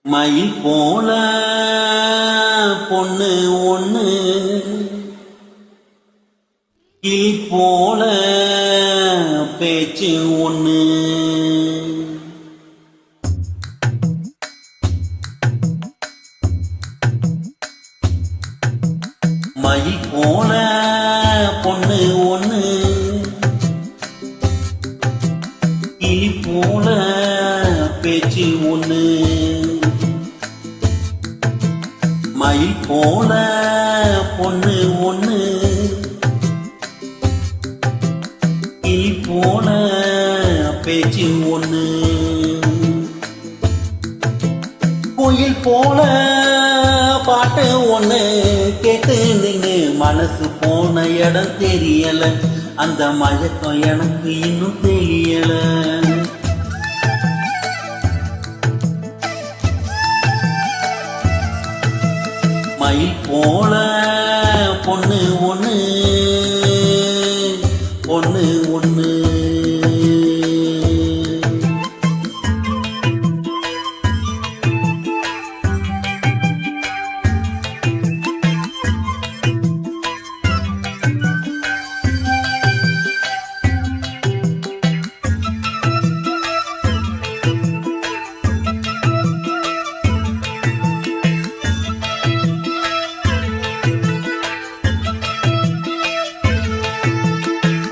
மயில் போல பொண்ணு ஒண்ணு கிளி போல பேச்சு ஒண்ணு. மயில் போல பொண்ணு ஒண்ணு கிளி போல பேச்சு ஒண்ணு. மயில் போல பொண்ணு ஒண்ணு கிளி போல பேச்சு ஒண்ணு. கோயில் போல பாட்டு ஒண்ணு கேட்டு நின்னு மனசு போன இடம் தெரியல, அந்த மயக்கம் எனக்கு இன்னும் தெரியல. மயில் போல பொண்ணு ஒண்ணு பொண்ணு ஒண்ணு.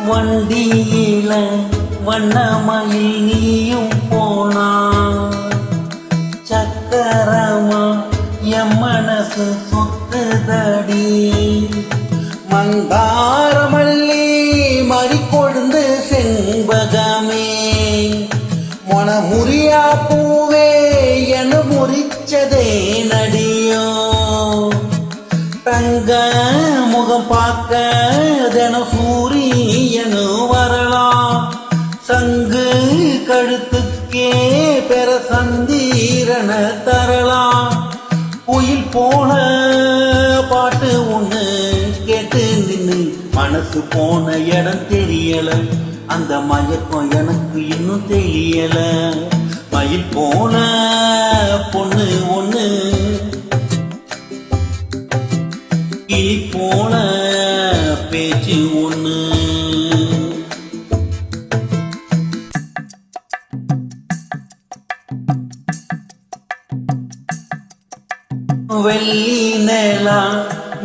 வண்டியில வண்ணமயில் நீயும் போனா, சக்கரமா என் மனசு சொத்துதடி. மந்தாரமல்லி மறிக்கொழுந்து செண்பகமே மொனமுறியா பூவே என முறிச்சதே நடியோ. தங்க முகம் பார்க்க தினம் சூரியனு வரலாம், சங்கு கழுத்துக்கே பெற சந்தீரன தரலாம். குயில் போல பாட்டு ஒண்ணு கேட்டு நின்னு மனசு போன இடம் தெரியல, அந்த மயக்கம் எனக்கு இன்னும் தெரியல. மயில் போல பொண்ணு ஒண்ணு கிளி போல பேச்சு ஒண்ணு. வெள்ளி நிலா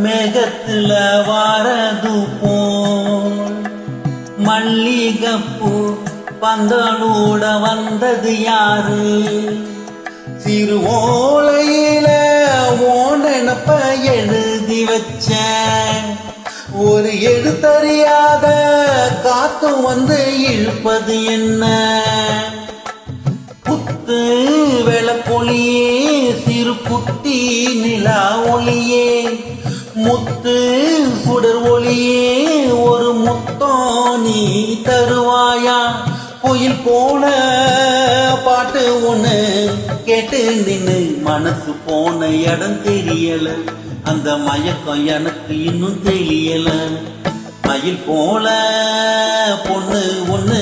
மேகத்துல வாரது போல், மல்லிகைப்பூ பந்தலோட வந்தது யாரு? சிறு ஓலையில ஓனப்ப எழுதி வச்ச, ஒரு எழுத்தறியாத காத்து வந்து இழுப்பது என்ன? குத்து வெளப்பொலியே சிறு குட்டி நிலா ஒளியே, முத்து சுடர் ஒளியே ஒரு முத்தம் நீ தருவாயா? கோயில் போல பாட்டு ஒண்ணு கேட்டு நின்னு மனசு போன இடம் தெரியல, அந்த மயக்கம் எனக்கு இன்னும் தெரியல. மயில் போல பொண்ணு ஒண்ணு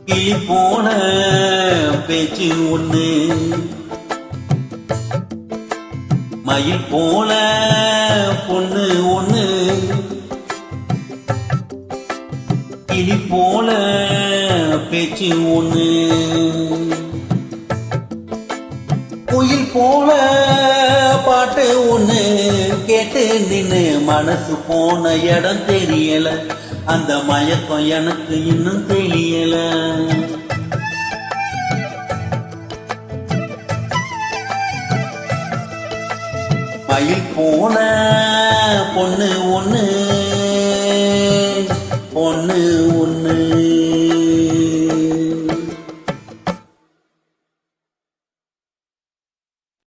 கிளி போல பேச்சு ஒண்ணு. மயில் போல பொண்ணு ஒண்ணு கிளி போல பேச்சு ஒண்ணு. குயில் போல பாட்டு ஒண்ணு கேட்டு நின்னு மனசு போன இடம் தெரியல, அந்த மயக்கம் எனக்கு இன்னும் தெரியல. மயில் போல பொண்ணு ஒண்ணு பொண்ணு